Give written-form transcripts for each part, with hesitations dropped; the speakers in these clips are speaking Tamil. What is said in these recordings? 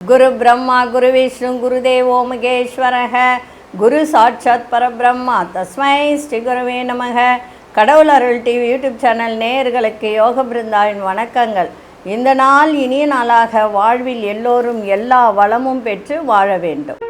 குரு பிரம்மா குரு விஷ்ணு குருதேவோ மகேஸ்வரக குரு சாட்சாத் பரபிரம்மா தஸ்மை ஸ்ரீ குருவே நமக. கடவுள் அருள் டிவி யூடியூப் சேனல் நேயர்களுக்கு யோக பிருந்தாவின் வணக்கங்கள். இந்த நாள் இனிய நாளாக வாழ்வில் எல்லோரும் எல்லா வளமும் பெற்று வாழ வேண்டும்.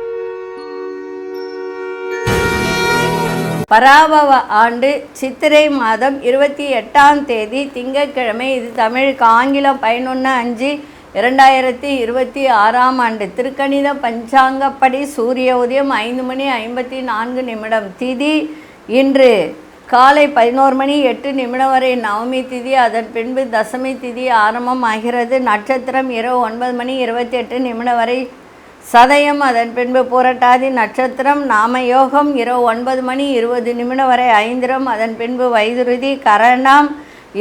பராபவ ஆண்டு சித்திரை மாதம் 28ஆம் தேதி திங்கட்கிழமை. இது தமிழுக்கு ஆங்கிலம் 11/5/2026ஆம் ஆண்டு. திருக்கணித பஞ்சாங்கப்படி சூரிய உதயம் 5:54 திதி இன்று காலை 11:08 வரை நவமி திதி. அதன் பின்பு தசமி திதி ஆரம்பம் ஆகிறது. நட்சத்திரம் இரவு 9:28 வரை சதயம். அதன் பின்பு புரட்டாதி நட்சத்திரம். நாமயோகம் இரவு 9:20 வரை ஐந்திரம். அதன் பின்பு வைதுருதி. கரணம்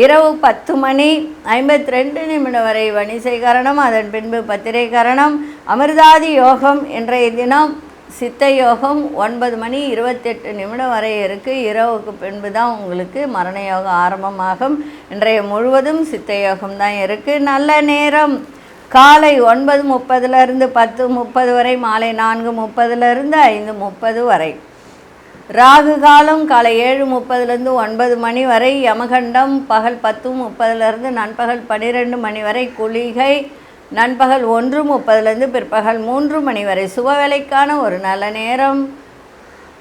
இரவு 10:52 வரை வணிசை கரணம். அதன் பின்பு பத்திரை கரணம். அமிர்தாதி யோகம் இன்றைய தினம் சித்த யோகம் 9:28 வரை இருக்குது. இரவுக்கு பின்பு தான் உங்களுக்கு மரண யோகம் ஆரம்பமாகும். இன்றைய முழுவதும் சித்த யோகம் தான் இருக்குது. நல்ல நேரம் காலை 9:30 10:30 வரை, மாலை 4:30 5:30 வரை. ராகு காலம் காலை 7:30 9 வரை. யமகண்டம் பகல் 10:30 நண்பகல் 12 வரை. குளிகை நண்பகல் 1:30 பிற்பகல் 3 வரை. சுபவேளைக்கான ஒரு நல்ல நேரம்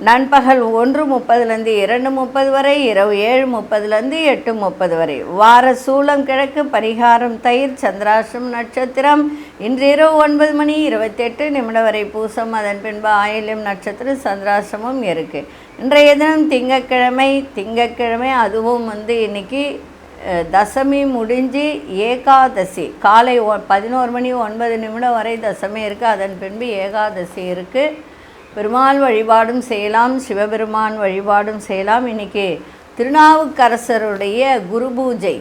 நண்பகல் 1:30 2:30 வரை. இரவு 7:30 8:30 வரை. வார சூலம் கிழக்கு. பரிகாரம் தயிர். சந்திராஷ்டம் நட்சத்திரம் இன்று இரவு 9:28 வரை பூசம். அதன் பின்பு ஆயில்யம் நட்சத்திரம் சந்திராஷ்டமும் இருக்குது. இன்றைய தினம் திங்கட்கிழமை. அதுவும் இன்னைக்கு தசமி முடிஞ்சு ஏகாதசி காலை 11:09 வரை தசமி இருக்குது. அதன் பின்பு ஏகாதசி இருக்குது. பெருமாள் வழிபாடும் செய்யலாம், சிவபெருமான் வழிபாடும் செய்யலாம். இன்றைக்கி திருநாவுக்கரசருடைய குரு பூஜை.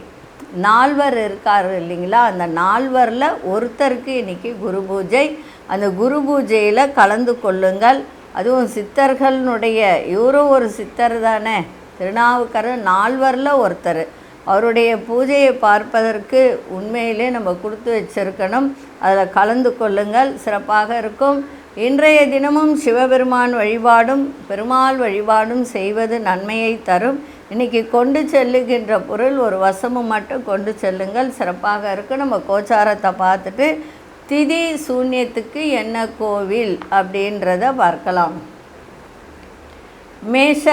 நால்வர் இருக்கார் இல்லைங்களா, அந்த நால்வரில் ஒருத்தருக்கு இன்றைக்கி குரு பூஜை. அந்த குரு பூஜையில் கலந்து கொள்ளுங்கள். அதுவும் சித்தர்களுடைய இவரும் ஒரு சித்தர் தானே, திருநாவுக்கரசர் நால்வரில் ஒருத்தர். அவருடைய பூஜையை பார்ப்பதற்கு உண்மையிலே நம்ம கொடுத்து வச்சிருக்கணும். அதில் கலந்து கொள்ளுங்கள், சிறப்பாக இருக்கும். இன்றைய தினமும் சிவபெருமான் வழிபாடும் பெருமாள் வழிபாடும் செய்வது நன்மையை தரும். இன்றைக்கி கொண்டு செல்லுகின்ற பொருள் ஒரு வசமும் மட்டும் கொண்டு செல்லுங்கள், சிறப்பாக இருக்கும். நம்ம கோச்சாரத்தை பார்த்துட்டு திதி சூன்யத்துக்கு என்ன கோவில் அப்படின்றத பார்க்கலாம். மேஷ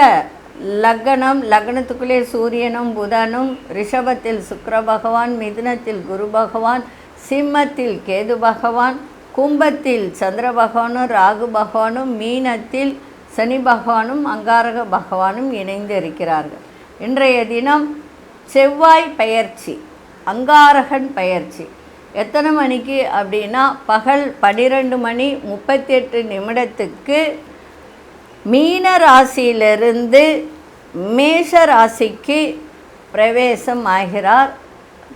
லக்னம். லக்னத்துக்குள்ளே சூரியனும் புதனும். ரிஷபத்தில் சுக்கிர பகவான், மிதுனத்தில் குரு பகவான், சிம்மத்தில் கேது பகவான், கும்பத்தில் சந்திர பகவானும் ராகு பகவானும், மீனத்தில் சனி பகவானும் அங்காரக பகவானும் இணைந்து இருக்கிறார்கள். இன்றைய தினம் செவ்வாய் பெயர்ச்சி, அங்காரகன் பெயர்ச்சி. எத்தனை மணிக்கு அப்படின்னா பகல் 12:38 மீன ராசியிலிருந்து மேஷ ராசிக்கு பிரவேசம் ஆகிறார்,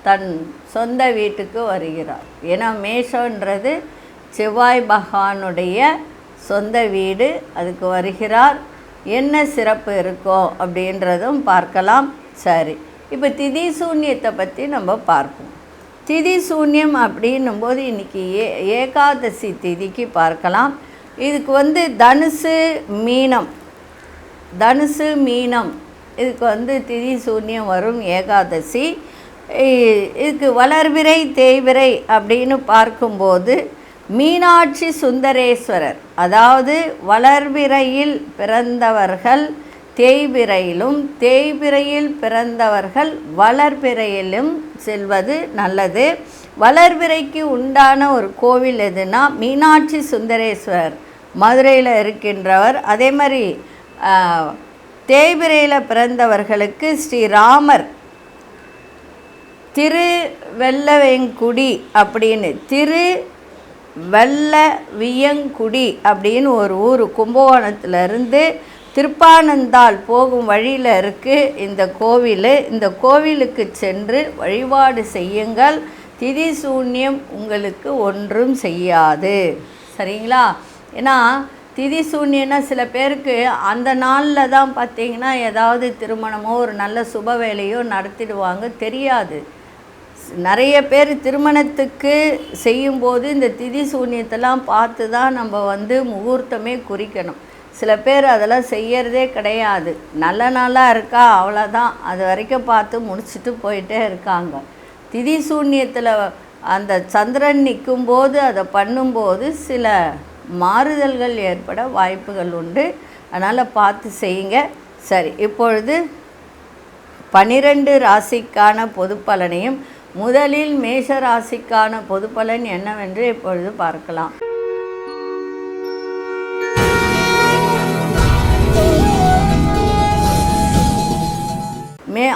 தன் சொந்த வீட்டுக்கு வருகிறார். ஏன்னா மேஷன்றது செவ்வாய் பகவானுடைய சொந்த வீடு, அதுக்கு வருகிறார். என்ன சிறப்பு இருக்கோ அப்படின்றதும் பார்க்கலாம். சரி, இப்போ திதி சூன்யத்தை பற்றி நம்ம பார்ப்போம். திதி சூன்யம் அப்படின்னும்போது இன்றைக்கி ஏகாதசி திதிக்கு பார்க்கலாம். இதுக்கு தனுசு மீனம் இதுக்கு திதி சூன்யம் வரும் ஏகாதசி. இதுக்கு வளர்பிறை தேய்பிறை அப்படின்னு பார்க்கும்போது மீனாட்சி சுந்தரேஸ்வரர், அதாவது வளர்பிறையில் பிறந்தவர்கள் தேய்பிறையிலும், தேய்பிறையில் பிறந்தவர்கள் வளர்பிறையிலும் செல்வது நல்லது. வளர்பிறைக்கு உண்டான ஒரு கோவில் எதுனா மீனாட்சி சுந்தரேஸ்வரர் மதுரையில் இருக்கின்றவர். அதே மாதிரி தேய்பிறையில் பிறந்தவர்களுக்கு ஸ்ரீராமர் திருவெல்லவெங்குடி அப்படின்னு திருவெல்லவியங்குடி அப்படின்னு ஒரு ஊர் கும்பகோணத்திலிருந்து திருப்பானந்தாள் போகும் வழியில் இருக்குது இந்த கோவில். இந்த கோவிலுக்கு சென்று வழிபாடு செய்யுங்கள். திதி சூன்யம் உங்களுக்கு ஒன்றும் செய்யாது, சரிங்களா? ஏன்னா திதி சூன்யம்னா சில பேருக்கு அந்த நாளில் தான் பார்த்திங்கன்னா ஏதாவது திருமணமோ ஒரு நல்ல சுப வேலையோ நடத்திடுவாங்க, தெரியாது. நிறைய பேர் திருமணத்துக்கு செய்யும்போது இந்த திதி சூன்யத்தெல்லாம் பார்த்து தான் நம்ம முகூர்த்தமே குறிக்கணும். சில பேர் அதெல்லாம் செய்யறதே கிடையாது. நல்ல நாளாக இருக்கா அவ்வளோதான், அது வரைக்கும் பார்த்து முடிச்சுட்டு போயிட்டே இருக்காங்க. திதி சூன்யத்தில் அந்த சந்திரன் நிற்கும்போது அதை பண்ணும்போது சில மாறுதல்கள் ஏற்பட வாய்ப்புகள் உண்டு. அதனால் பார்த்து செய்யுங்க. சரி, இப்பொழுது 12 ராசிக்கான பொது பலனையும் முதலில் மேஷ ராசிக்கான பொது பலன் என்னவென்று இப்பொழுது பார்க்கலாம்.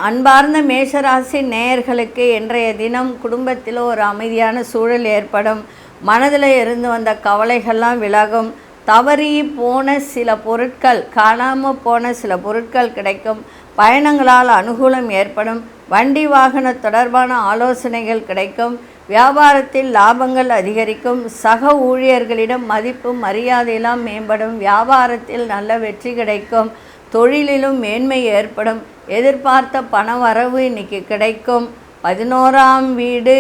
அன்பார்ந்த மேஷராசி நேயர்களுக்கு இன்றைய தினம் குடும்பத்தில் ஒரு அமைதியான சூழல் ஏற்படும். மனதில் இருந்து வந்த கவலைகள்லாம் விலகும். தவறி போன சில பொருட்கள், காணாமல் போன சில பொருட்கள் கிடைக்கும். பயணங்களால் அனுகூலம் ஏற்படும். வண்டி வாகன தொடர்பான ஆலோசனைகள் கிடைக்கும். வியாபாரத்தில் லாபங்கள் அதிகரிக்கும். சக ஊழியர்களிடம் மதிப்பு மரியாதையெல்லாம் மேம்படும். வியாபாரத்தில் நல்ல வெற்றி கிடைக்கும். தொழிலிலும் மேன்மை ஏற்படும். எதிர்பார்த்த பண வரவு இன்னைக்கு கிடைக்கும். 11ஆம் வீடு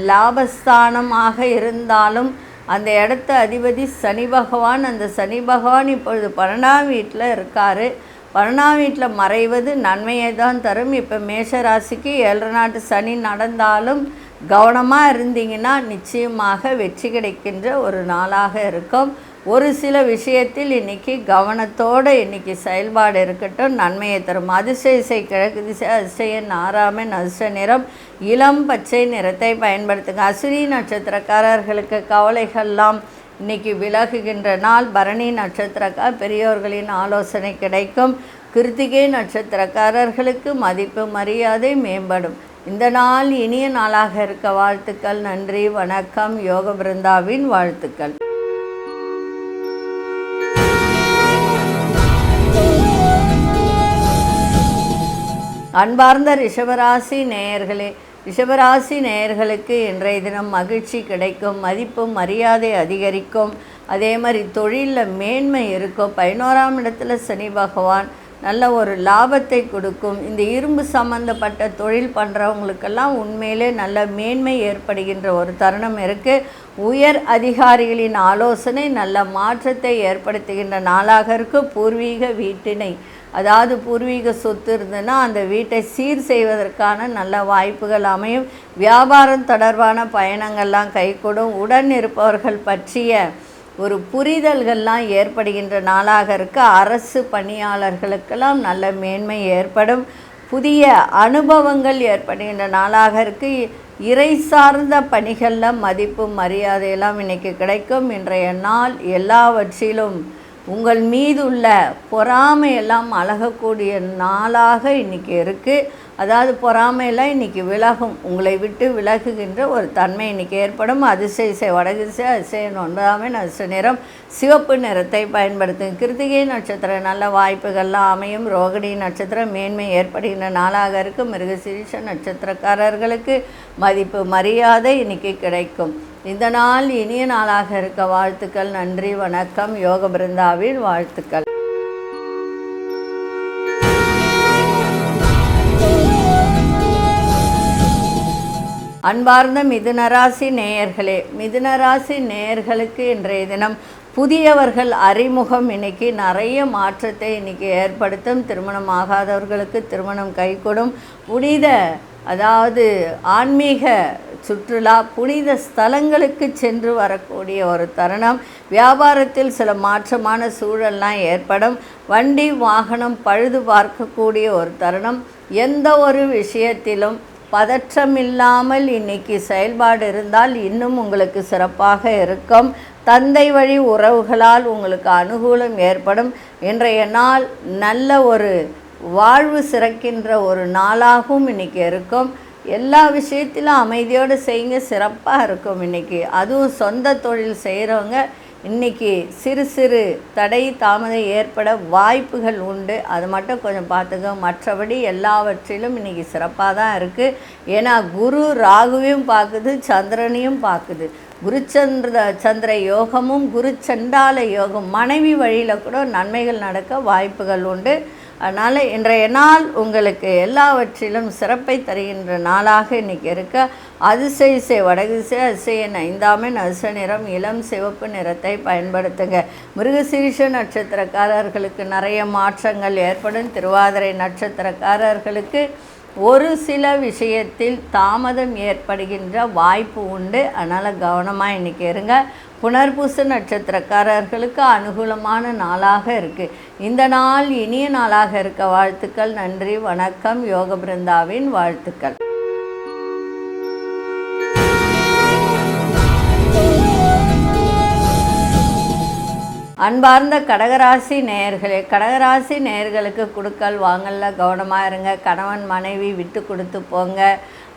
லாபஸ்தானமாக இருந்தாலும் அந்த இடத்த அதிபதி சனி பகவான். அந்த சனி பகவான் இப்பொழுது 12ஆம் வீட்டில் இருக்கார். 12ஆம் வீட்டில் மறைவது நன்மையை தான் தரும். இப்போ மேஷராசிக்கு 7 நாட்டு சனி நடந்தாலும் கவனமாக இருந்தீங்கன்னா நிச்சயமாக வெற்றி கிடைக்கின்ற ஒரு நாளாக இருக்கும். ஒரு சில விஷயத்தில் இன்றைக்கி கவனத்தோடு இன்றைக்கி செயல்பாடு இருக்கட்டும், நன்மையை தரும். அதிசய கிழக்கு திசை, அதிசயன் 6ஆம் அதிர்ஷ்ட நிறம் இளம் பச்சை நிறத்தை பயன்படுத்துங்க. அஸ்வினி நட்சத்திரக்காரர்களுக்கு கவலைகள்லாம் இன்றைக்கி விலகுகின்ற நாள். பரணி நட்சத்திரக்கார் பெரியோர்களின் ஆலோசனை கிடைக்கும். கிருத்திகை நட்சத்திரக்காரர்களுக்கு மதிப்பு மரியாதை மேம்படும். இந்த நாள் இனிய நாளாக இருக்க வாழ்த்துக்கள். நன்றி, வணக்கம். யோக பிருந்தாவின் வாழ்த்துக்கள். அன்பார்ந்த ரிஷபராசி நேயர்களே, ரிஷபராசி நேயர்களுக்கு இன்றைய தினம் மகிழ்ச்சி கிடைக்கும். மதிப்பு மரியாதை அதிகரிக்கும். அதே மாதிரி தொழிலில் மேன்மை இருக்கும். 11ஆம் இடத்துல சனி பகவான் நல்ல ஒரு லாபத்தை கொடுக்கும். இந்த இரும்பு சம்பந்தப்பட்ட தொழில் பண்ணுறவங்களுக்கெல்லாம் உண்மையிலே நல்ல மேன்மை ஏற்படுகின்ற ஒரு தருணம் இருக்குது. உயர் அதிகாரிகளின் ஆலோசனை நல்ல மாற்றத்தை ஏற்படுத்துகின்ற நாளாக இருக்குது. பூர்வீக வீட்டினை, அதாவது பூர்வீக சொத்து இருந்ததுன்னா அந்த வீட்டை சீர் செய்வதற்கான நல்ல வாய்ப்புகள் அமையும். வியாபாரம் தொடர்பான பயணங்கள்லாம் கைகூடும். உடன் இருப்பவர்கள் பற்றிய ஒரு புரிதல்கள்லாம் ஏற்படுகின்ற நாளாக இருக்க. அரசு பணியாளர்களுக்கெல்லாம் நல்ல மேன்மை ஏற்படும். புதிய அனுபவங்கள் ஏற்படுகின்ற நாளாக இருக்குது. இறை சார்ந்த பணிகளில் மதிப்பு மரியாதையெல்லாம் இன்றைக்கி கிடைக்கும். இன்றைய நாள் எல்லாவற்றிலும் உங்கள் மீது உள்ள பொறாமையெல்லாம் அழகக்கூடிய நாளாக இன்றைக்கி இருக்குது. அதாவது பொறாமையெல்லாம் இன்றைக்கி விலகும். உங்களை விட்டு விலகுகின்ற ஒரு தன்மை இன்றைக்கி ஏற்படும். அதிசய வடதிசை, அதிசயம் 9ஆம் அதிர்ஷ்ட நிறம் சிவப்பு நிறத்தை பயன்படுத்தும். கிருத்திகை நட்சத்திரம் நல்ல வாய்ப்புகள்லாம் அமையும். ரோகிணி நட்சத்திரம் மேன்மை ஏற்படுகின்ற நாளாக இருக்கும். மிருகசீரிஷ நட்சத்திரக்காரர்களுக்கு மதிப்பு மரியாதை இன்றைக்கி கிடைக்கும். இந்த நாள் இனிய நாளாக இருக்க வாழ்த்துக்கள். நன்றி, வணக்கம். யோக பிருந்தாவின் வாழ்த்துக்கள். அன்பார்ந்த மிதுனராசி நேயர்களே, மிதுனராசி நேயர்களுக்கு இன்றைய தினம் புதியவர்கள் அறிமுகம் இன்னைக்கு நிறைய மாற்றத்தை இன்றைக்கி ஏற்படுத்தும். திருமணம் ஆகாதவர்களுக்கு திருமணம் கைகூடும். புனித, அதாவது ஆன்மீக சுற்றுலா, புனித ஸ்தலங்களுக்கு சென்று வரக்கூடிய ஒரு தருணம். வியாபாரத்தில் சில மாற்றமான சூழல்லாம் ஏற்படும். வண்டி வாகனம் பழுது பார்க்கக்கூடிய ஒரு தருணம். எந்த ஒரு விஷயத்திலும் பதற்றமில்லாமல் இன்றைக்கி செயல்பாடு இருந்தால் இன்னும் உங்களுக்கு சிறப்பாக இருக்கும். தந்தை வழி உறவுகளால் உங்களுக்கு அனுகூலம் ஏற்படும். இன்றைய நாள் நல்ல ஒரு வாழ்வு சிறக்கின்ற ஒரு நாளாகவும் இன்றைக்கி இருக்கும். எல்லா விஷயத்திலும் அமைதியோடு செய்யுங்க, சிறப்பாக இருக்கும் இன்றைக்கி. அதுவும் சொந்த தொழில் செய்கிறவங்க இன்றைக்கி சிறு சிறு தடை தாமதம் ஏற்பட வாய்ப்புகள் உண்டு. அது மட்டும் கொஞ்சம் பார்த்துக்க. மற்றபடி எல்லாவற்றிலும் இன்றைக்கி சிறப்பாக தான் இருக்குது. ஏன்னா குரு ராகுவையும் பார்க்குது, சந்திரனையும் பார்க்குது. சந்திர யோகமும் குரு சண்டால யோகம். மனைவி வழியில் கூட நன்மைகள் நடக்க வாய்ப்புகள் உண்டு. அதனால் இன்றைய நாள் உங்களுக்கு எல்லாவற்றிலும் சிறப்பை தருகின்ற நாளாக இன்றைக்கி இருக்க. அதிசய வடதிசை அதிசயன் 5ஆம் எண் அதிர்ஷ்ட நிறம் இளம் சிவப்பு நிறத்தை பயன்படுத்துங்க. மிருகசீரிஷ நட்சத்திரக்காரர்களுக்கு நிறைய மாற்றங்கள் ஏற்படும். திருவாதிரை நட்சத்திரக்காரர்களுக்கு ஒரு சில விஷயத்தில் தாமதம் ஏற்படுகின்ற வாய்ப்பு உண்டு. அதனால் கவனமாக இன்றைக்கி இருங்க. புனர்பூச நட்சத்திரக்காரர்களுக்கு அனுகூலமான நாளாக இருக்குது. இந்த நாள் இனிய நாளாக இருக்க வாழ்த்துக்கள். நன்றி, வணக்கம். யோக பிருந்தாவின் வாழ்த்துக்கள். அன்பார்ந்த கடகராசி நேயர்களே, கடகராசி நேயர்களுக்கு கொடுக்கல் வாங்கல கவனமாக இருங்க. கணவன் மனைவி விட்டு கொடுத்து போங்க.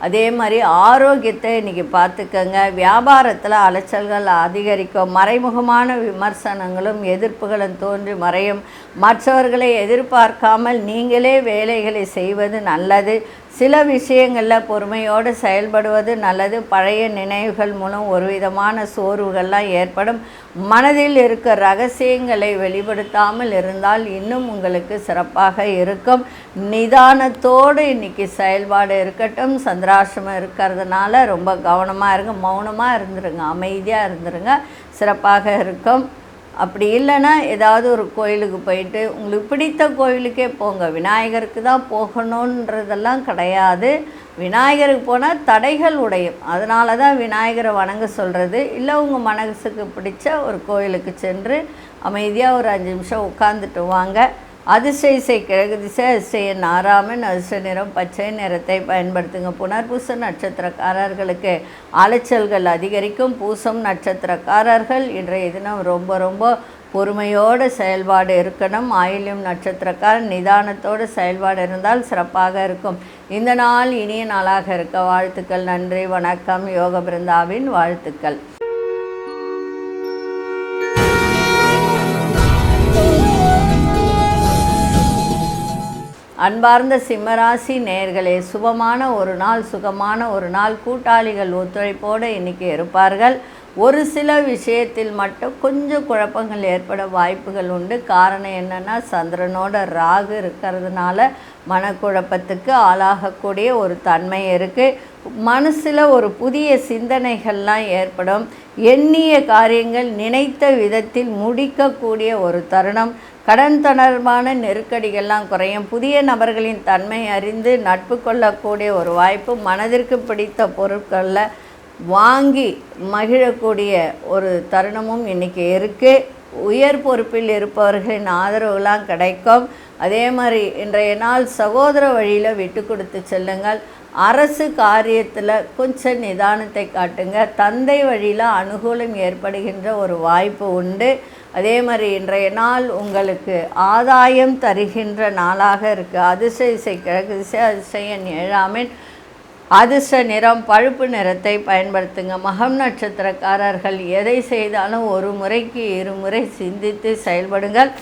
அதே மாதிரி ஆரோக்கியத்தை இன்றைக்கி பார்த்துக்கங்க. வியாபாரத்தில் அலைச்சல்கள் அதிகரிக்கும். மறைமுகமான விமர்சனங்களும் எதிர்ப்புகளும் தோன்றி மறையும். மற்றவர்களை எதிர்பார்க்காமல் நீங்களே வேலைகளை செய்வது நல்லது. சில விஷயங்களில் பொறுமையோடு செயல்படுவது நல்லது. பழைய நினைவுகள் மூலம் ஒரு விதமான சோர்வுகள்லாம் ஏற்படும். மனதில் இருக்க ரகசியங்களை வெளிப்படுத்தாமல் இருந்தால் இன்னும் உங்களுக்கு சிறப்பாக இருக்கும். நிதானத்தோடு இன்றைக்கி செயல்பாடு இருக்கட்டும். சந்திராசிரமம் இருக்கிறதுனால ரொம்ப கவனமாக இருங்க. மௌனமாக இருந்துருங்க, அமைதியாக இருந்துருங்க, சிறப்பாக இருக்கும். அப்படி இல்லைன்னா ஏதாவது ஒரு கோயிலுக்கு போயிட்டு உங்களுக்கு பிடித்த கோயிலுக்கே போங்க. விநாயகருக்கு தான் போகணுன்றதெல்லாம் கிடையாது. விநாயகருக்கு போனால் தடைகள் உடையும். அதனால தான் விநாயகரை வணங்க சொல்கிறது. இல்லை உங்கள் மனசுக்கு பிடிச்ச ஒரு கோயிலுக்கு சென்று அமைதியாக ஒரு 5 நிமிஷம் உட்காந்துட்டு வாங்க. அதிசய கிழக்கு திசை அதிசயன் 6ஆம் எண் அதிர்ஷ்ட நிறம் பச்சை நிறத்தை பயன்படுத்துங்க. புனர்பூச நட்சத்திரக்காரர்களுக்கு அலைச்சல்கள் அதிகரிக்கும். பூசம் நட்சத்திரக்காரர்கள் இன்றைய தினம் ரொம்ப பொறுமையோடு செயல்பாடு இருக்கணும். ஆயில்யம் நட்சத்திரக்காரர் நிதானத்தோடு செயல்பாடு இருந்தால் சிறப்பாக இருக்கும். இந்த நாள் இனிய நாளாக இருக்க வாழ்த்துக்கள். நன்றி, வணக்கம். யோக பிருந்தாவின் வாழ்த்துக்கள். அன்பார்ந்த சிம்மராசி நேயர்களே, சுபமான ஒரு நாள், சுகமான ஒரு நாள். கூட்டாளிகள் ஒத்துழைப்போடு இன்றைக்கி இருப்பார்கள். ஒரு சில விஷயத்தில் மட்டும் கொஞ்சம் குழப்பங்கள் ஏற்பட வாய்ப்புகள் உண்டு. காரணம் என்னென்னா, சந்திரனோட ராகு இருக்கிறதுனால மனக்குழப்பத்துக்கு ஆளாகக்கூடிய ஒரு தன்மை இருக்குது. மனசில் ஒரு புதிய சிந்தனைகள்லாம் ஏற்படும். எண்ணிய காரியங்கள் நினைத்த விதத்தில் முடிக்கக்கூடிய ஒரு தருணம். கடன் தொடர்பான நெருக்கடிகள்லாம் குறையும். புதிய நபர்களின் தன்மை அறிந்து நட்பு கொள்ளக்கூடிய ஒரு வாய்ப்பு. மனதிற்கு பிடித்த பொருட்களில் வாங்கி மகிழக்கூடிய ஒரு தருணமும் இன்றைக்கி இருக்குது. உயர் பொறுப்பில் இருப்பவர்களின் ஆதரவுலாம் கிடைக்கும். அதே மாதிரி இன்றைய நாள் சகோதர வழியில் விட்டு கொடுத்து செல்லுங்கள். அரசு காரியத்தில் கொஞ்சம் நிதானத்தை காட்டுங்க. தந்தை வழியில் அனுகூலம் ஏற்படுகின்ற ஒரு வாய்ப்பு உண்டு. அதே மாதிரி இன்றைய நாள் உங்களுக்கு ஆதாயம் தருகின்ற நாளாக இருக்குது. அதிசய கிழக்கு திசை அதிசயன் 7ஆம் எண் அதிர்ஷ்ட நிறம் பழுப்பு நிறத்தை பயன்படுத்துங்க. மகம் நட்சத்திரக்காரர்கள் எதை செய்தாலும் ஒரு முறைக்கு 2 முறை சிந்தித்து செயல்படுங்கள்.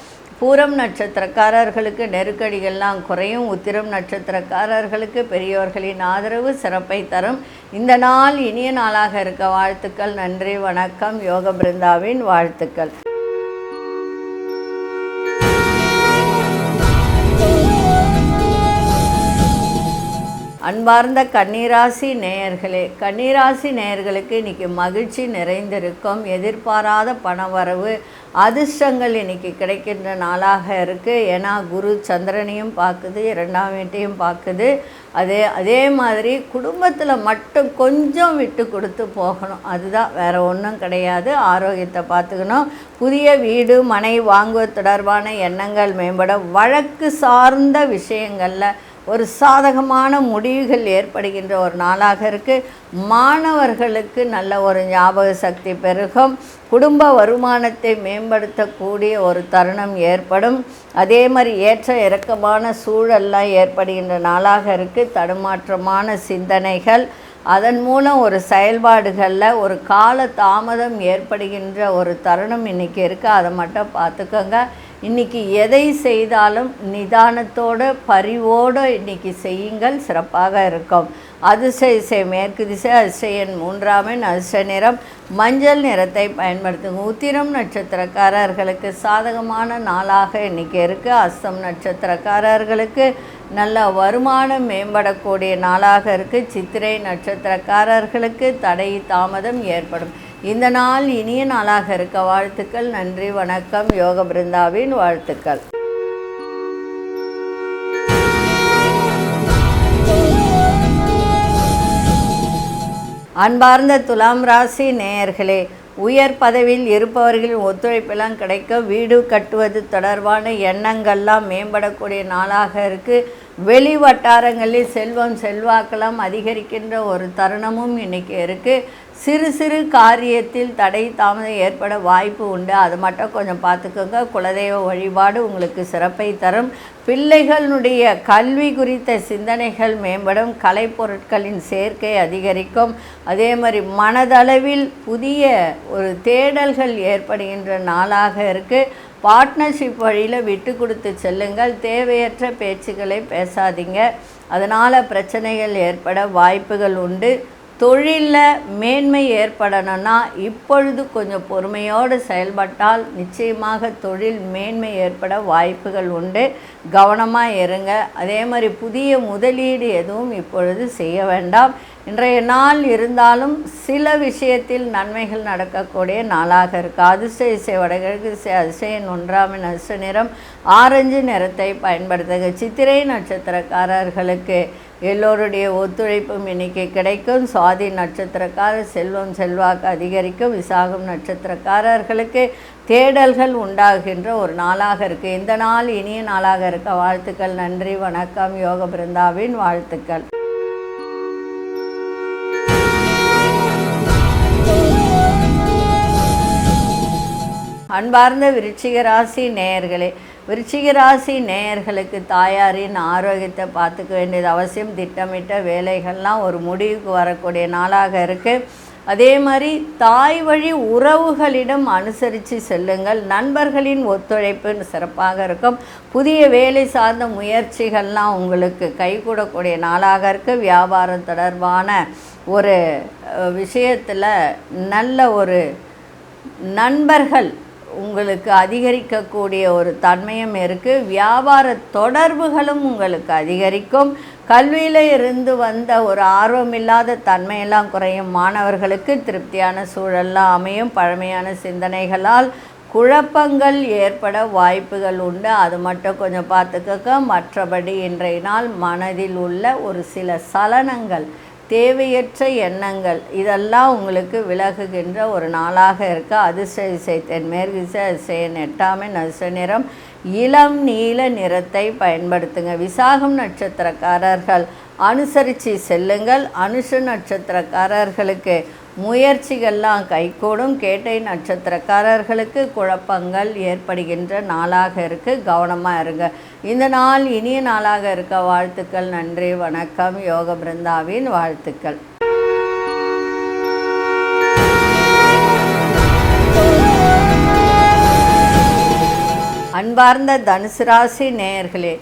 பூரம் நட்சத்திரக்காரர்களுக்கு நெருக்கடிகள்லாம் குறையும். உத்திரம் நட்சத்திரக்காரர்களுக்கு பெரியோர்களின் ஆதரவு சிறப்பை தரும். இந்த நாள் இனிய நாளாக இருக்க வாழ்த்துக்கள். நன்றி, வணக்கம். யோக பிருந்தாவின் வாழ்த்துக்கள். அன்பார்ந்த கன்னிராசி நேயர்களே, கன்னிராசி நேயர்களுக்கு இன்றைக்கி மகிழ்ச்சி நிறைந்திருக்கும். எதிர்பாராத பணவரவு, அதிர்ஷ்டங்கள் இன்றைக்கி கிடைக்கின்ற நாளாக இருக்குது. ஏன்னா குரு சந்திரனையும் பார்க்குது, 2ஆம் வீட்டையும் பார்க்குது. அதே மாதிரி குடும்பத்தில் மட்டும் கொஞ்சம் விட்டு கொடுத்து போகணும். அதுதான், வேறு ஒன்றும் கிடையாது. ஆரோக்கியத்தை பார்த்துக்கணும். புதிய வீடு மனை வாங்குவது தொடர்பான எண்ணங்கள் மேம்பட. வழக்கு சார்ந்த விஷயங்களில் ஒரு சாதகமான முடிவுகள் ஏற்படுகின்ற ஒரு நாளாக இருக்குது. மாணவர்களுக்கு நல்ல ஒரு ஞாபக சக்தி பெருகும். குடும்ப வருமானத்தை மேம்படுத்தக்கூடிய ஒரு தருணம் ஏற்படும். அதே மாதிரி ஏற்ற இறக்கமான சூழல்லாம் ஏற்படுகின்ற நாளாக இருக்குது. தடுமாற்றமான சிந்தனைகள், அதன் மூலம் ஒரு செயல்பாடுகளில் ஒரு கால தாமதம் ஏற்படுகின்ற ஒரு தருணம் இன்றைக்கி இருக்குது. அதை மட்டும் பார்த்துக்கோங்க. இன்றைக்கி எதை செய்தாலும் நிதானத்தோடு பரிவோடு இன்றைக்கி செய்யுங்கள், சிறப்பாக இருக்கும். அதிர்ஷ்ட திசை மேற்கு திசை, அதிர்ஷ்ட எண் 3 அதிர்ஷ்ட நிறம் மஞ்சள் நிறத்தை பயன்படுத்துங்க. உத்திரம் நட்சத்திரக்காரர்களுக்கு சாதகமான நாளாக இன்றைக்கி இருக்குது. அஸ்தம் நட்சத்திரக்காரர்களுக்கு நல்ல வருமானம் மேம்படக்கூடிய நாளாக இருக்குது. சித்திரை நட்சத்திரக்காரர்களுக்கு தடை தாமதம் ஏற்படும். இந்த நாள் இனிய நாளாக இருக்க வாழ்த்துக்கள். நன்றி, வணக்கம். யோக பிருந்தாவின் வாழ்த்துக்கள். அன்பார்ந்த துலாம் ராசி நேயர்களே, உயர் பதவியில் இருப்பவர்களின் ஒத்துழைப்பெல்லாம் கிடைக்க, வீடு கட்டுவது தொடர்பான எண்ணங்கள்லாம் மேம்படக்கூடிய நாளாக இருக்குது. வெளி வட்டாரங்களில் செல்வம் செல்வாக்கெல்லாம் அதிகரிக்கின்ற ஒரு தருணமும் இன்றைக்கி இருக்குது. சிறு சிறு காரியத்தில் தடை தாமதம் ஏற்பட வாய்ப்பு உண்டு. அது மட்டும் கொஞ்சம் பார்த்துக்கோங்க. குலதெய்வ வழிபாடு உங்களுக்கு சிறப்பை தரும். பிள்ளைகளுடைய கல்வி குறித்த சிந்தனைகள் மேம்படும். கலைப்பொருட்களின் சேர்க்கை அதிகரிக்கும். அதே மாதிரி மனதளவில் புதிய ஒரு தேடல்கள் ஏற்படுகின்ற நாளாக இருக்குது. பார்ட்னர்ஷிப் வழியில் விட்டு கொடுத்து செல்லுங்கள். தேவையற்ற பேச்சுக்களை பேசாதீங்க. அதனால் பிரச்சனைகள் ஏற்பட வாய்ப்புகள் உண்டு. தொழிலில் மேன்மை ஏற்படணும்னா இப்பொழுது கொஞ்சம் பொறுமையோடு செயல்பட்டால் நிச்சயமாக தொழில் மேன்மை ஏற்பட வாய்ப்புகள் உண்டு. கவனமாக இருங்க. அதே மாதிரி புதிய முதலீடு எதுவும் இப்பொழுது செய்ய வேண்டாம். இன்றைய நாள் இருந்தாலும் சில விஷயத்தில் நன்மைகள் நடக்கக்கூடிய நாளாக இருக்குது. அதிர்ஷ்ட திசை வடகிழக்கு திசை, அதிர்ஷ்ட எண் 1 அதிர்ஷ்ட நிறம் ஆரஞ்சு நிறத்தை பயன்படுத்துங்க. சித்திரை நட்சத்திரக்காரர்களுக்கு எல்லோருடைய ஒத்துழைப்பும் இன்றைக்கி கிடைக்கும். சுவாதி நட்சத்திரக்காரர் செல்வம் செல்வாக்கு அதிகரிக்கும். விசாகம் நட்சத்திரக்காரர்களுக்கு தேடல்கள் உண்டாகின்ற ஒரு நாளாக இருக்குது. இந்த நாள் இனிய நாளாக இருக்க வாழ்த்துக்கள். நன்றி, வணக்கம். யோக பிருந்தாவின் வாழ்த்துக்கள். அன்பார்ந்த விருச்சிக ராசி நேயர்களே, விருச்சிக ராசி நேயர்களுக்கு தாயாரின் ஆரோக்கியத்தை பார்த்துக்க வேண்டியது அவசியம். திட்டமிட்ட வேலைகள்லாம் ஒரு முடிவுக்கு வரக்கூடிய நாளாக இருக்குது. அதே மாதிரி தாய் வழி உறவுகளிடம் அனுசரித்து செல்லுங்கள். நண்பர்களின் ஒத்துழைப்பு சிறப்பாக இருக்கும். புதிய வேலை சார்ந்த முயற்சிகள்லாம் உங்களுக்கு கைகூடக்கூடிய நாளாக இருக்குது. வியாபாரம் தொடர்பான ஒரு விஷயத்தில் நல்ல ஒரு நண்பர்கள் உங்களுக்கு அதிகரிக்கக்கூடிய ஒரு தன்மையும் இருக்குது. வியாபார தொடர்புகளும் உங்களுக்கு அதிகரிக்கும். கல்வியில் இருந்து வந்த ஒரு ஆர்வமில்லாத தன்மையெல்லாம் குறையும். மாணவர்களுக்கு திருப்தியான சூழல்லாம் அமையும். பழமையான சிந்தனைகளால் குழப்பங்கள் ஏற்பட வாய்ப்புகள் உண்டு. அது மட்டும் கொஞ்சம் பார்த்துக்கோங்க. மற்றபடி இன்றைய நாள் மனதில் உள்ள ஒரு சில சலனங்கள், தேவையற்ற எண்ணங்கள் இதெல்லாம் உங்களுக்கு விலகுகின்ற ஒரு நாளாக இருக்க. அதிர்ஷ்ட திசை தென்மேற்கு திசை, அதிர்ஷ்ட எண் 8 அதிர்ஷ்ட நிறம் இளம் நீல நிறத்தை பயன்படுத்துங்க. விசாகம் நட்சத்திரக்காரர்கள் அனுசரித்து செல்லுங்கள். அனுஷ நட்சத்திரக்காரர்களுக்கு முயற்சிகள்லாம் கைகூடும். கேட்டை நட்சத்திரக்காரர்களுக்கு குழப்பங்கள் ஏற்படுகின்ற நாளாக இருக்குது. கவனமாக இருங்க. இந்த நாள் இனிய நாளாக இருக்க வாழ்த்துக்கள். நன்றி, வணக்கம். யோக பிருந்தாவின் வாழ்த்துக்கள். அன்பார்ந்த தனுசு ராசி நேயர்களே,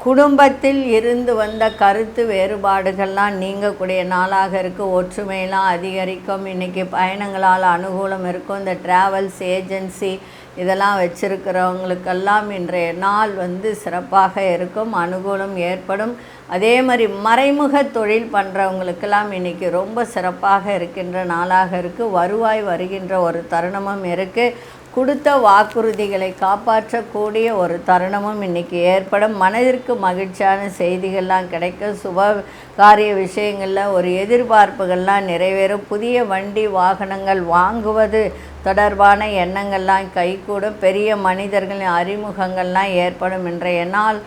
குடும்பத்தில் இருந்து வந்த கருத்து வேறுபாடுகள்லாம் நீங்கக்கூடிய நாளாக இருக்குது. ஒற்றுமையெல்லாம் அதிகரிக்கும். இன்றைக்கி பயணங்களால் அனுகூலம் இருக்கும். இந்த ட்ராவல்ஸ் ஏஜென்சி இதெல்லாம் வச்சுருக்கிறவங்களுக்கெல்லாம் இன்றைய நாள் சிறப்பாக இருக்கும். அனுகூலம் ஏற்படும். அதே மாதிரி மறைமுக தொழில் பண்ணுறவங்களுக்கெல்லாம் இன்றைக்கி ரொம்ப சிறப்பாக இருக்கின்ற நாளாக இருக்குது. வருவாய் வருகின்ற ஒரு தருணமும் இருக்குது. கொடுத்த வாக்குறுதிகளை காப்பாற்றக்கூடிய ஒரு தருணமும் இன்றைக்கி ஏற்படும். மனதிற்கு மகிழ்ச்சியான செய்திகள்லாம் கிடைக்கும். சுப காரிய விஷயங்களில் ஒரு எதிர்பார்ப்புகள்லாம் நிறைவேறும். புதிய வண்டி வாகனங்கள் வாங்குவது தொடர்பான எண்ணங்கள்லாம் கைகூடும். பெரிய மனிதர்களின் அறிமுகங்கள்லாம் ஏற்படும். இன்றைய நாள்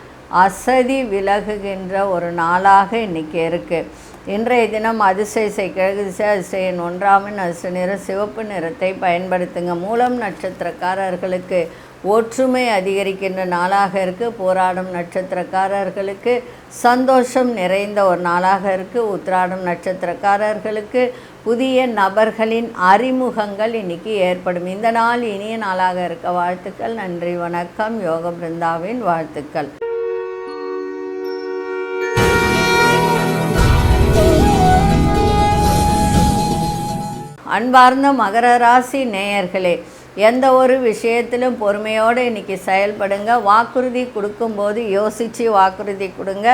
அசதி விலகுகின்ற ஒரு நாளாக இன்றைக்கி இருக்குது. இன்றைய தினம் அதிர்ஷ்ட திசை கிழக்கு திசை, அதிர்ஷ்ட எண் 1 அதிர்ஷ்ட நிறம் சிவப்பு நிறத்தை பயன்படுத்துங்க. மூலம் நட்சத்திரக்காரர்களுக்கு ஒற்றுமை அதிகரிக்கின்ற நாளாக இருக்குது. போராடும் நட்சத்திரக்காரர்களுக்கு சந்தோஷம் நிறைந்த ஒரு நாளாக இருக்குது. உத்திராடம் நட்சத்திரக்காரர்களுக்கு புதிய நபர்களின் அறிமுகங்கள் இன்றைக்கி ஏற்படும். இந்த நாள் இனிய நாளாக இருக்க வாழ்த்துக்கள். நன்றி, வணக்கம். யோக பிருந்தாவின் வாழ்த்துக்கள். அன்பார்ந்த மகர ராசி நேயர்களே, எந்த ஒரு விஷயத்திலும் பொறுமையோடு இன்றைக்கி செயல்படுங்க. வாக்குறுதி கொடுக்கும்போது யோசித்து வாக்குறுதி கொடுங்க.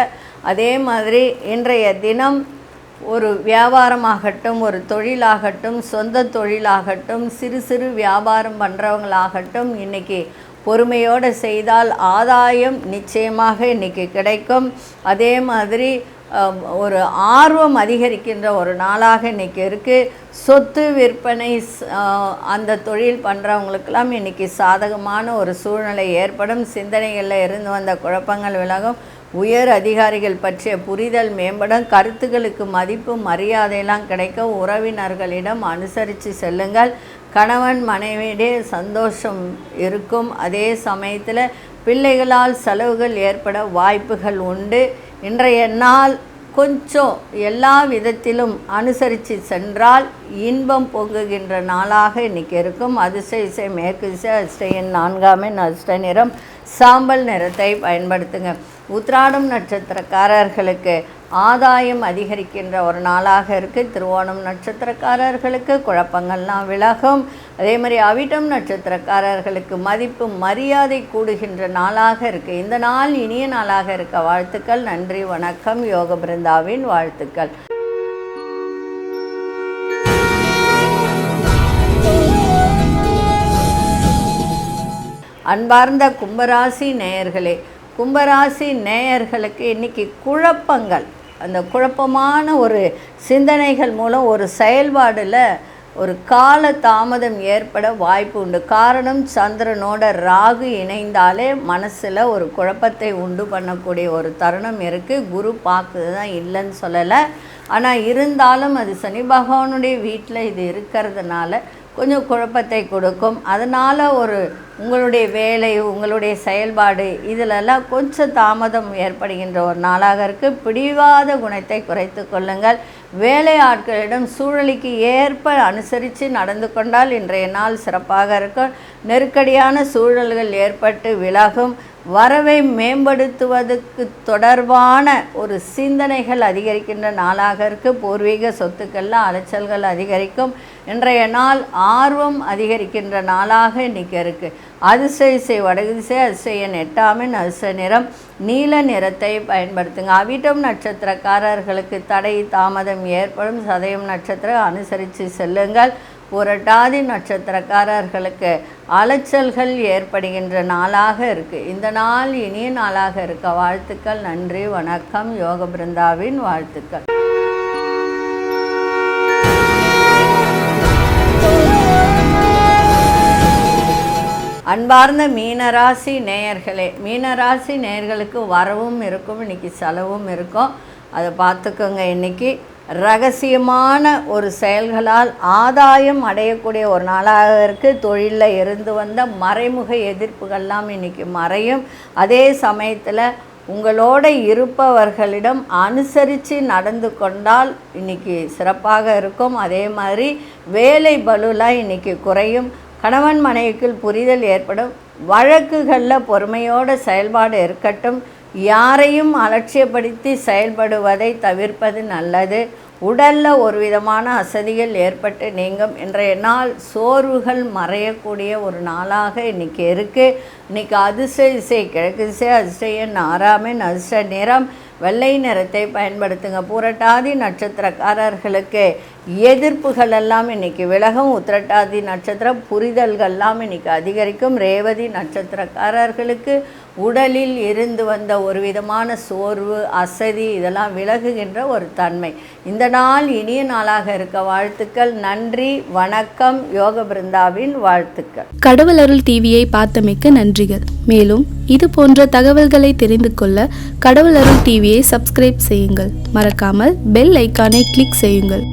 அதே மாதிரி இன்றைய தினம் ஒரு வியாபாரமாகட்டும், ஒரு தொழிலாகட்டும், சொந்த தொழிலாகட்டும், சிறு சிறு வியாபாரம் பண்ணுறவங்களாகட்டும், இன்றைக்கி பொறுமையோடு செய்தால் ஆதாயம் நிச்சயமாக இன்றைக்கி கிடைக்கும். அதே மாதிரி ஒரு ஆர்வம் அதிகரிக்கின்ற ஒரு நாளாக இன்றைக்கி இருக்குது. சொத்து விற்பனை அந்த தொழில் பண்ணுறவங்களுக்கெல்லாம் இன்றைக்கி சாதகமான ஒரு சூழ்நிலை ஏற்படும். சிந்தனைகளில் இருந்து வந்த குழப்பங்கள் விலகும். உயர் அதிகாரிகள் பற்றிய புரிதல் மேம்படும். கருத்துக்களுக்கு மதிப்பு மரியாதையெல்லாம் கிடைக்கும். உறவினர்களிடம் அனுசரித்து செல்லுங்கள். கணவன் மனைவியிடையே சந்தோஷம் இருக்கும். அதே சமயத்தில் பிள்ளைகளால் செலவுகள் ஏற்பட வாய்ப்புகள் உண்டு. இன்றைய நாள் கொஞ்சம் எல்லா விதத்திலும் அனுசரித்து சென்றால் இன்பம் பொங்குகின்ற நாளாக இன்றைக்கி இருக்கும். அதிர்ஷ்ட இசை மேற்கு திசை, அதிர்ஷ்ட எண் 4 அதிர்ஷ்ட நிறம் சாம்பல் நிறத்தை பயன்படுத்துங்க. உத்திராடம் நட்சத்திரக்காரர்களுக்கு ஆதாயம் அதிகரிக்கின்ற ஒரு நாளாக இருக்குது. திருவோணம் நட்சத்திரக்காரர்களுக்கு குழப்பங்கள்லாம் விலகும். அதே மாதிரி அவிட்டம் நட்சத்திரக்காரர்களுக்கு மதிப்பு மரியாதை கூடுகின்ற நாளாக இருக்குது. இந்த நாள் இனிய நாளாக இருக்க வாழ்த்துக்கள். நன்றி, வணக்கம். யோக பிருந்தாவின் வாழ்த்துக்கள். அன்பார்ந்த கும்பராசி நேயர்களே, கும்பராசி நேயர்களுக்கு இன்றைக்கி குழப்பங்கள், அந்த குழப்பமான ஒரு சிந்தனைகள் மூலம் ஒரு செயல்பாடில் ஒரு கால தாமதம் ஏற்பட வாய்ப்பு உண்டு. காரணம், சந்திரனோட ராகு இணைந்தாலே மனசில் ஒரு குழப்பத்தை உண்டு பண்ணக்கூடிய ஒரு தருணம் இருக்குது. குரு பார்க்குது தான், இல்லைன்னு சொல்லலை. ஆனால் இருந்தாலும் அது சனி பகவானுடைய வீட்டில் இது இருக்கிறதுனால கொஞ்சம் குழப்பத்தை கொடுக்கும். அதனால் உங்களுடைய வேலை, உங்களுடைய செயல்பாடு இதிலெல்லாம் கொஞ்சம் தாமதம் ஏற்படுகின்ற ஒரு நாளாக இருக்குது. பிடிவாத குணத்தை குறைத்து கொள்ளுங்கள். வேலை ஆட்களிடம் சூழலுக்கு ஏற்ப அனுசரித்து நடந்து கொண்டால் இன்றைய நாள் சிறப்பாக இருக்கும். நெருக்கடியான சூழல்கள் ஏற்பட்டு விலகும். வரவை மேம்படுத்துவதற்கு தொடர்பான ஒரு சிந்தனைகள் அதிகரிக்கின்ற நாளாக இருக்குது. பூர்வீக சொத்துக்களில் அலைச்சல்கள் அதிகரிக்கும். இன்றைய நாள் ஆர்வம் அதிகரிக்கின்ற நாளாக இன்றைக்கி இருக்குது. அதிர்ஷ்ட இசை வடகு திசை, அதிர்ஷ்ட எண் 8 அதிர்ஷ்ட நிறம் நீல நிறத்தை பயன்படுத்துங்க. அவிட்டம் நட்சத்திரக்காரர்களுக்கு தடை தாமதம் ஏற்படும். சதயம் நட்சத்திரம் அனுசரித்து செல்லுங்கள். புரட்டாதி நட்சத்திரக்காரர்களுக்கு அலைச்சல்கள் ஏற்படுகின்ற நாளாக இருக்குது. இந்த நாள் இனிய நாளாக இருக்க வாழ்த்துக்கள். நன்றி, வணக்கம். யோக பிருந்தாவின் வாழ்த்துக்கள். அன்பார்ந்த மீனராசி நேயர்களே, மீனராசி நேயர்களுக்கு வரவும் இருக்கும், இன்றைக்கி செலவும் இருக்கும். அதை பார்த்துக்கோங்க. இன்றைக்கி ரகசியமான ஒரு செயல்களால் ஆதாயம் அடையக்கூடிய ஒரு நாளாக இருக்குது. தொழிலில் இருந்து வந்த மறைமுக எதிர்ப்புகள்லாம் இன்றைக்கி மறையும். அதே சமயத்தில் உங்களோட இருப்பவர்களிடம் அனுசரித்து நடந்து கொண்டால் இன்றைக்கி சிறப்பாக இருக்கும். அதே மாதிரி வேலை பளுலாம் இன்றைக்கி குறையும். கணவன் மனைவிக்குள் புரிதல் ஏற்படும். வழக்குகளில் பொறுமையோட செயல்பாடு இருக்கட்டும். யாரையும் அலட்சியப்படுத்தி செயல்படுவதை தவிர்ப்பது நல்லது. உடலில் ஒரு விதமான அசதிகள் ஏற்பட்டு நீங்கும். இன்றைய நாள் சோர்வுகள் மறையக்கூடிய ஒரு நாளாக இன்றைக்கி இருக்குது. இன்றைக்கி அதிர்ஷ்ட திசை கிழக்கு திசை, அதிர்ஷ்ட எண் 6 அதிர்ஷ்ட நிறம் வெள்ளை நிறத்தை பயன்படுத்துங்க. பூரட்டாதி நட்சத்திரக்காரர்களுக்கு எதிர்ப்புகள் எல்லாம் இன்றைக்கி விலகும். உத்திரட்டாதி நட்சத்திரம் புரிதல்கள்லாம் இன்றைக்கி அதிகரிக்கும். ரேவதி நட்சத்திரக்காரர்களுக்கு உடலில் இருந்து வந்த ஒரு விதமான சோர்வு, அசதி இதெல்லாம் விலகுகின்ற ஒரு தன்மை. இந்த நாள் இனிய நாளாக இருக்க வாழ்த்துக்கள். நன்றி, வணக்கம். யோக பிருந்தாவின் வாழ்த்துக்கள். கடவுள் அருள் டிவியை பார்த்தமைக்கு நன்றிகள். மேலும் இது போன்ற தகவல்களை தெரிந்து கொள்ள கடவுள் அருள் டிவியை சப்ஸ்கிரைப் செய்யுங்கள். மறக்காமல் பெல் ஐக்கானை கிளிக் செய்யுங்கள்.